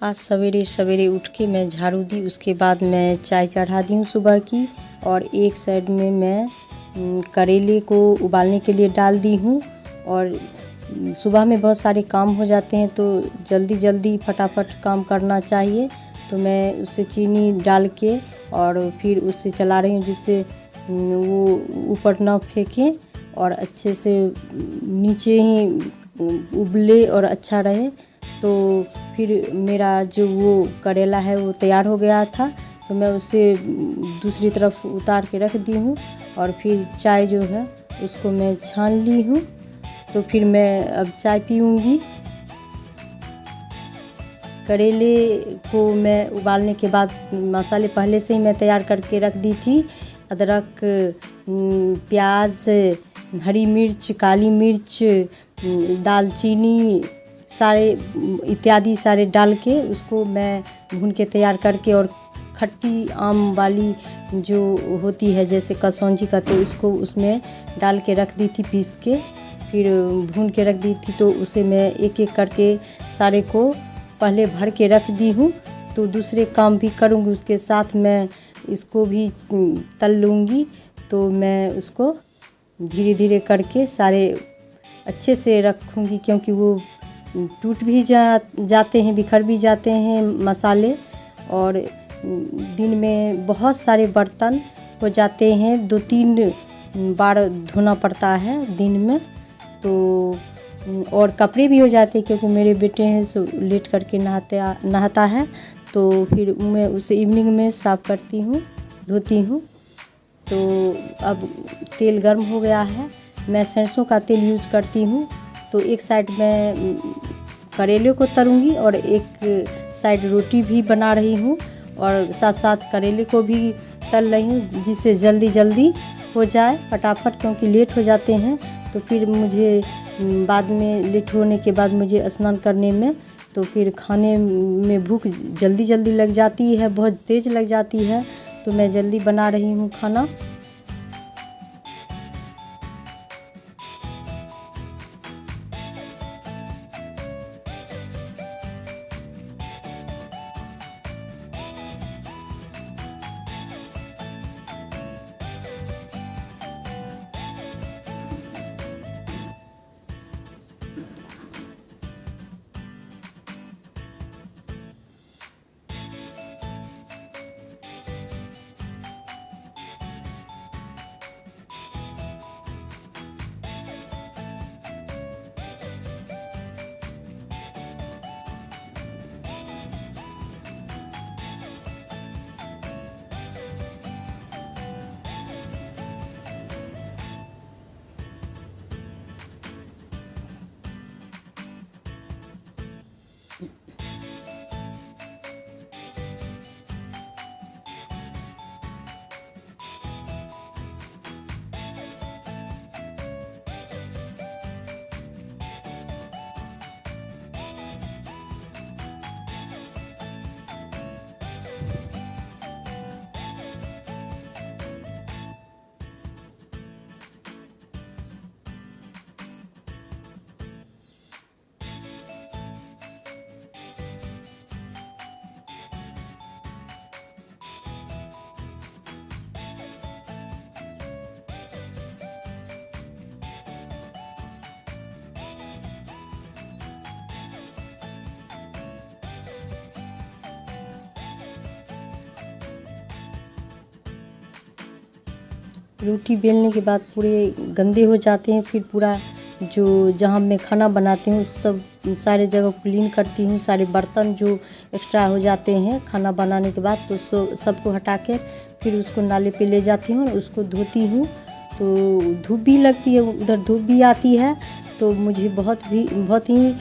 आज सवेरे सवेरे उठ के मैं झाड़ू दी, उसके बाद मैं चाय चढ़ा दी हूँ सुबह की। और एक साइड में मैं करेले को उबालने के लिए डाल दी हूँ। और सुबह में बहुत सारे काम हो जाते हैं तो जल्दी जल्दी फटाफट काम करना चाहिए, तो मैं उससे चीनी डाल के और फिर उससे चला रही हूँ जिससे वो ऊपर ना फेंके और अच्छे से नीचे ही उबले और अच्छा रहे। तो फिर मेरा जो वो करेला है वो तैयार हो गया था, तो मैं उसे दूसरी तरफ उतार के रख दी हूँ। और फिर चाय जो है उसको मैं छान ली हूँ, तो फिर मैं अब चाय पीऊँगी। करेले को मैं उबालने के बाद मसाले पहले से ही मैं तैयार करके रख दी थी। अदरक, प्याज, हरी मिर्च, काली मिर्च, दालचीनी सारे इत्यादि सारे डाल के उसको मैं भून के तैयार करके, और खट्टी आम वाली जो होती है जैसे कसौंजी कहते हैं उसको उसमें डाल के रख दी थी पीस के, फिर भून के रख दी थी। तो उसे मैं एक एक करके सारे को पहले भर के रख दी हूँ, तो दूसरे काम भी करूँगी उसके साथ। मैं इसको भी तल लूँगी, तो मैं उसको धीरे धीरे करके सारे अच्छे से रखूँगी, क्योंकि वो टूट भी जाते हैं, बिखर भी जाते हैं मसाले। और दिन में बहुत सारे बर्तन हो जाते हैं, 2-3 बार धोना पड़ता है दिन में। तो और कपड़े भी हो जाते हैं, क्योंकि मेरे बेटे हैं सो लेट करके नहाता है, तो फिर मैं उसे इवनिंग में साफ़ करती हूँ, धोती हूँ। तो अब तेल गर्म हो गया है, मैं सरसों का तेल यूज़ करती हूँ। तो एक साइड में करेले को तरूँगी और एक साइड रोटी भी बना रही हूँ, और साथ साथ करेले को भी तल रही हूँ, जिससे जल्दी जल्दी हो जाए फटाफट, क्योंकि लेट हो जाते हैं। तो फिर मुझे बाद में लेट होने के बाद मुझे स्नान करने में, तो फिर खाने में भूख जल्दी जल्दी लग जाती है, बहुत तेज़ लग जाती है। तो मैं जल्दी बना रही हूँ खाना। रोटी बेलने के बाद पूरे गंदे हो जाते हैं, फिर पूरा जो जहाँ मैं खाना बनाती हूँ सब सारे जगह क्लीन करती हूँ। सारे बर्तन जो एक्स्ट्रा हो जाते हैं खाना बनाने के बाद, तो सबको हटा के फिर उसको नाले पे ले जाती हूँ और उसको धोती हूँ। तो धूप भी लगती है, उधर धूप भी आती है, तो मुझे बहुत ही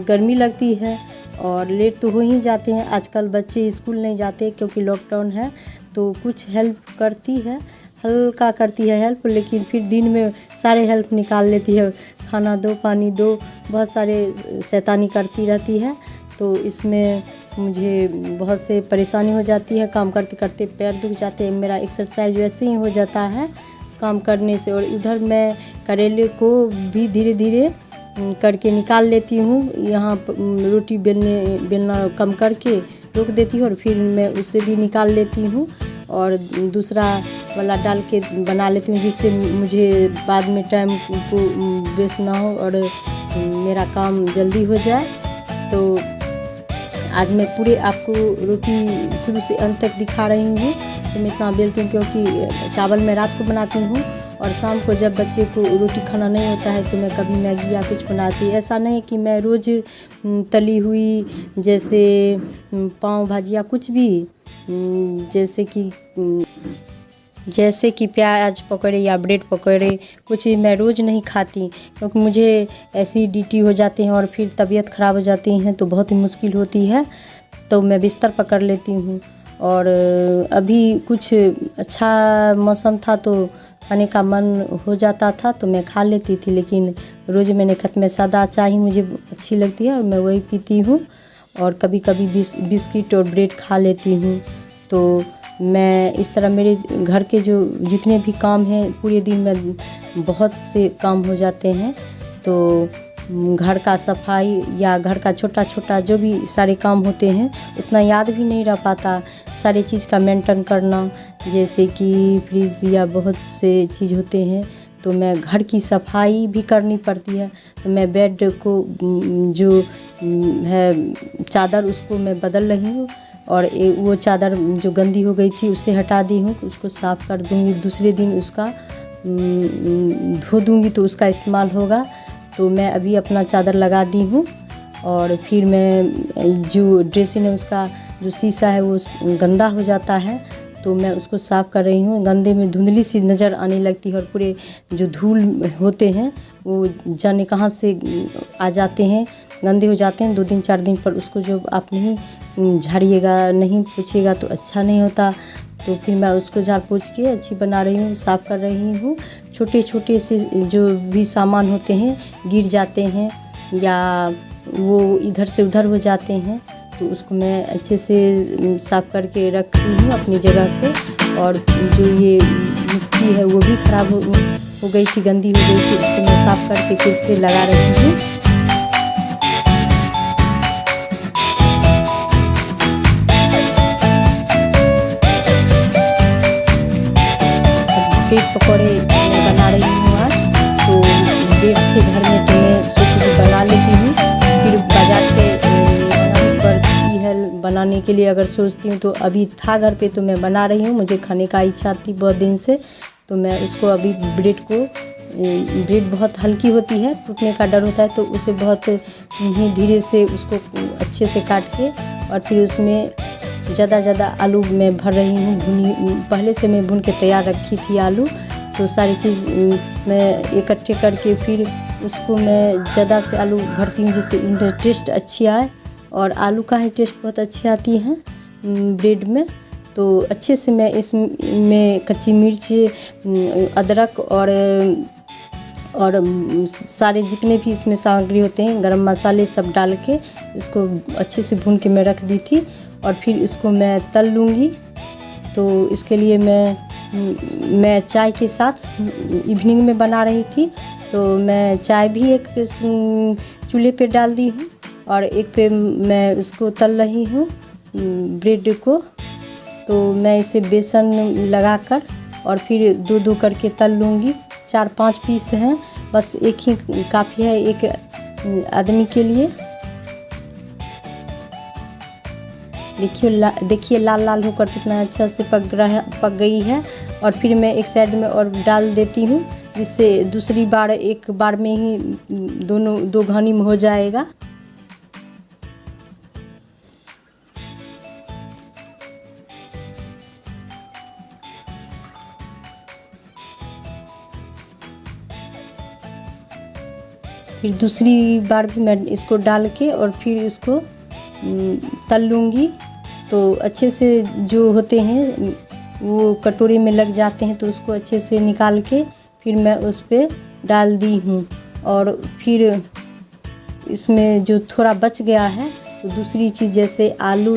गर्मी लगती है, और लेट तो हो ही जाते हैं। आजकल बच्चे स्कूल नहीं जाते क्योंकि लॉकडाउन है, तो कुछ हेल्प करती है, हल्का करती है हेल्प, लेकिन फिर दिन में सारे हेल्प निकाल लेती है। खाना दो, पानी दो, बहुत सारे शैतानी करती रहती है। तो इसमें मुझे बहुत से परेशानी हो जाती है, काम करते करते पैर दुख जाते हैं। मेरा एक्सरसाइज वैसे ही हो जाता है काम करने से। और इधर मैं करेले को भी धीरे धीरे करके निकाल लेती हूँ। यहाँ रोटी बेलना कम करके रोक देती हूँ और फिर मैं उसे भी निकाल लेती हूँ और दूसरा वाला डाल के बना लेती हूँ, जिससे मुझे बाद में टाइम को वेस्ट ना हो और मेरा काम जल्दी हो जाए। तो आज मैं पूरे आपको रोटी शुरू से अंत तक दिखा रही हूँ। तो मैं इतना बेलती हूँ क्योंकि चावल मैं रात को बनाती हूँ और शाम को जब बच्चे को रोटी खाना नहीं होता है तो मैं कभी मैगी या कुछ बनाती। ऐसा नहीं कि मैं रोज़ तली हुई जैसे पाव भाजी या कुछ भी जैसे कि प्याज पकौड़े या ब्रेड पकौड़े कुछ भी मैं रोज़ नहीं खाती, क्योंकि मुझे एसिडिटी हो जाती है और फिर तबीयत ख़राब हो जाती है तो बहुत ही मुश्किल होती है। तो मैं बिस्तर पकड़ लेती हूँ। और अभी कुछ अच्छा मौसम था तो खाने का मन हो जाता था तो मैं खा लेती थी, लेकिन रोज़ मैंने खत्म सादा चाय ही मुझे अच्छी लगती है और मैं वही पीती हूँ। और कभी कभी बिस्किट और ब्रेड खा लेती हूँ। तो मैं इस तरह मेरे घर के जो जितने भी काम हैं पूरे दिन में बहुत से काम हो जाते हैं। तो घर का सफाई या घर का छोटा छोटा जो भी सारे काम होते हैं उतना याद भी नहीं रह पाता। सारी चीज़ का मेंटेन करना, जैसे कि फ्रिज या बहुत से चीज़ होते हैं तो मैं घर की सफाई भी करनी पड़ती है। तो मैं बेड को जो है चादर उसको मैं बदल रही हूँ और वो चादर जो गंदी हो गई थी उसे हटा दी हूँ, उसको साफ़ कर दूँगी। दूसरे दिन उसका धो दूँगी तो उसका इस्तेमाल होगा। तो मैं अभी अपना चादर लगा दी हूँ और फिर मैं जो ड्रेसिंग है उसका जो शीशा है वो गंदा हो जाता है तो मैं उसको साफ़ कर रही हूँ। गंदे में धुंधली सी नज़र आने लगती है और पूरे जो धूल होते हैं वो जाने कहाँ से आ जाते हैं, गंदे हो जाते हैं। 2 दिन 4 दिन पर उसको जो आप नहीं झाड़िएगा, नहीं पोछिएगा तो अच्छा नहीं होता। तो फिर मैं उसको झाड़ पोंछ के अच्छी बना रही हूँ, साफ़ कर रही हूँ। छोटे छोटे से जो भी सामान होते हैं गिर जाते हैं या वो इधर से उधर हो जाते हैं तो उसको मैं अच्छे से साफ़ करके रखती हूँ अपनी जगह पे। और जो ये मिक्सी है वो भी ख़राब हो गई थी, गंदी हो गई थी, उसको मैं साफ़ करके फिर से लगा रही हूँ। ब्रेड पकौड़े मैं बना रही हूँ आज। तो ब्रेड थे घर में तो मैं सोची बना लेती हूँ। फिर बाज़ार से बनानी पड़ती है बनाने के लिए, अगर सोचती हूँ तो अभी था घर पे तो मैं बना रही हूँ। मुझे खाने का इच्छा थी बहुत दिन से तो मैं उसको अभी ब्रेड बहुत हल्की होती है, टूटने का डर होता है तो उसे बहुत ही धीरे से उसको अच्छे से काट के और फिर उसमें ज़्यादा आलू मैं भर रही हूँ। पहले से मैं भून के तैयार रखी थी आलू, तो सारी चीज़ मैं इकट्ठे करके फिर उसको मैं ज़्यादा से आलू भरती हूँ जिससे उनका टेस्ट अच्छी आए। और आलू का ही टेस्ट बहुत अच्छी आती है ब्रेड में। तो अच्छे से मैं इसमें कच्ची मिर्च, अदरक और सारे जितने भी इसमें सामग्री होते हैं गरम मसाले सब डाल के इसको अच्छे से भून के मैं रख दी थी। और फिर इसको मैं तल लूँगी। तो इसके लिए मैं चाय के साथ इवनिंग में बना रही थी तो मैं चाय भी एक चूल्हे पे डाल दी हूँ और एक पे मैं उसको तल रही हूँ ब्रेड को। तो मैं इसे बेसन लगाकर और फिर 2-2 करके तल लूँगी। 4-5 पीस हैं, बस एक ही काफ़ी है एक आदमी के लिए। देखिए लाल लाल होकर कितना अच्छा से पक गई है। और फिर मैं एक साइड में और डाल देती हूँ जिससे दूसरी बार एक बार में ही दो घानी में हो जाएगा। फिर दूसरी बार भी मैं इसको डाल के और फिर इसको तल लूँगी। तो अच्छे से जो होते हैं वो कटोरी में लग जाते हैं तो उसको अच्छे से निकाल के फिर मैं उस पर डाल दी हूँ। और फिर इसमें जो थोड़ा बच गया है तो दूसरी चीज़ जैसे आलू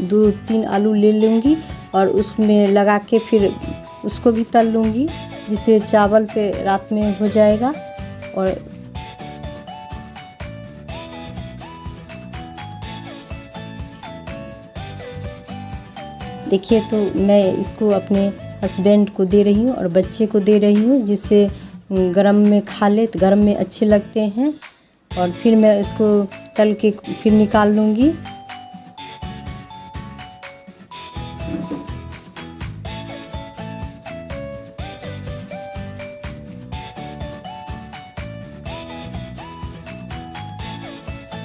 2-3 आलू ले लूँगी और उसमें लगा के फिर उसको भी तल लूँगी जिससे चावल पे रात में हो जाएगा। और देखिए, तो मैं इसको अपने हस्बैंड को दे रही हूँ और बच्चे को दे रही हूँ, जिससे गरम में खा ले, तो गरम में अच्छे लगते हैं। और फिर मैं इसको तल के फिर निकाल लूँगी।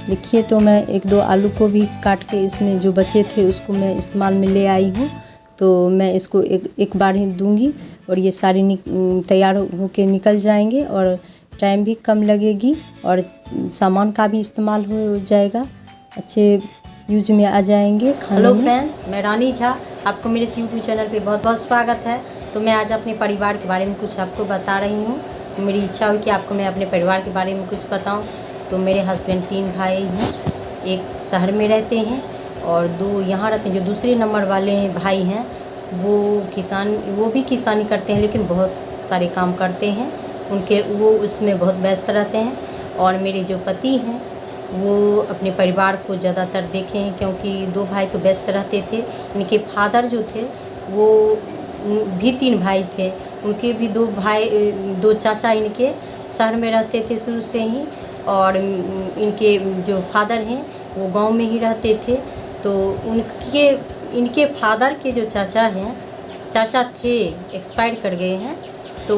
देखिए, तो मैं 1-2 आलू को भी काट के इसमें जो बचे थे उसको मैं इस्तेमाल में ले आई हूँ। तो मैं इसको एक बार ही दूंगी और ये सारे तैयार होके निकल जाएंगे और टाइम भी कम लगेगी और सामान का भी इस्तेमाल हो जाएगा, अच्छे यूज में आ जाएंगे खाने में। हेलो फ्रेंड्स, मैं रानी झा, आपको मेरे इस यूट्यूब चैनल पे बहुत बहुत स्वागत है। तो मैं आज अपने परिवार के बारे में कुछ आपको बता रही हूँ। मेरी इच्छा हुई कि आपको मैं अपने परिवार के बारे में कुछ बताऊँ। तो मेरे हस्बैंड 3 भाई हैं, एक शहर में रहते हैं और 2 यहाँ रहते हैं। जो दूसरे नंबर वाले भाई हैं वो भी किसानी करते हैं, लेकिन बहुत सारे काम करते हैं वो उसमें बहुत व्यस्त रहते हैं। और मेरे जो पति हैं वो अपने परिवार को ज़्यादातर देखे हैं, क्योंकि 2 भाई तो व्यस्त रहते थे। इनके फादर जो थे वो भी 3 भाई थे, उनके भी 2 चाचा इनके शहर में रहते थे शुरू से ही। और इनके जो फादर हैं वो गांव में ही रहते थे। तो इनके फादर के जो चाचा थे एक्सपायर कर गए हैं। तो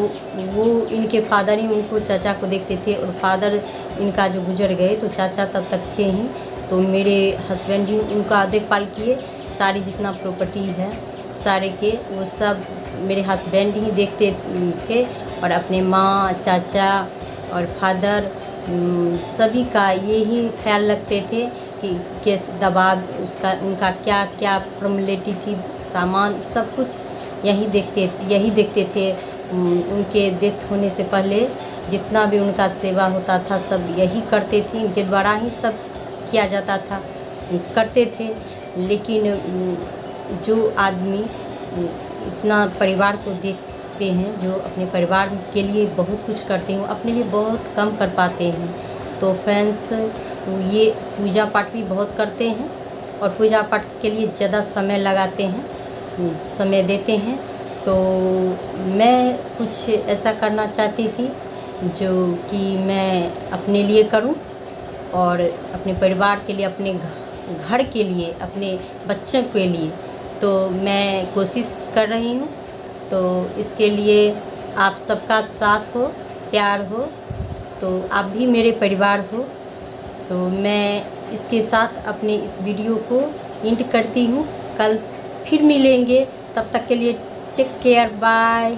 वो इनके फादर ही उनको चाचा को देखते थे और फादर इनका जो गुजर गए तो चाचा तब तक थे ही। तो मेरे हस्बैंड ही उनका देखभाल किए। सारी जितना प्रॉपर्टी है सारे के वो सब मेरे हस्बैंड ही देखते थे। और अपने माँ, चाचा और फादर सभी का यही ख्याल रखते थे कि कैसे दवा उनका क्या क्या फॉर्मेलिटी थी, सामान सब कुछ यही देखते थे। उनके डेथ होने से पहले जितना भी उनका सेवा होता था सब यही करते थे, उनके द्वारा ही सब किया जाता था, करते थे। लेकिन जो आदमी इतना परिवार को देखते हैं, जो अपने परिवार के लिए बहुत कुछ करते हैं, अपने लिए बहुत कम कर पाते हैं। तो फ्रेंड्स, ये पूजा पाठ भी बहुत करते हैं और पूजा पाठ के लिए ज़्यादा समय लगाते हैं, समय देते हैं। तो मैं कुछ ऐसा करना चाहती थी जो कि मैं अपने लिए करूं और अपने परिवार के लिए, अपने घर के लिए, अपने बच्चों के लिए। तो मैं कोशिश कर रही हूं। तो इसके लिए आप सबका साथ हो, प्यार हो, तो आप भी मेरे परिवार हो। तो मैं इसके साथ अपने इस वीडियो को एंड करती हूँ। कल फिर मिलेंगे, तब तक के लिए टेक केयर, बाय।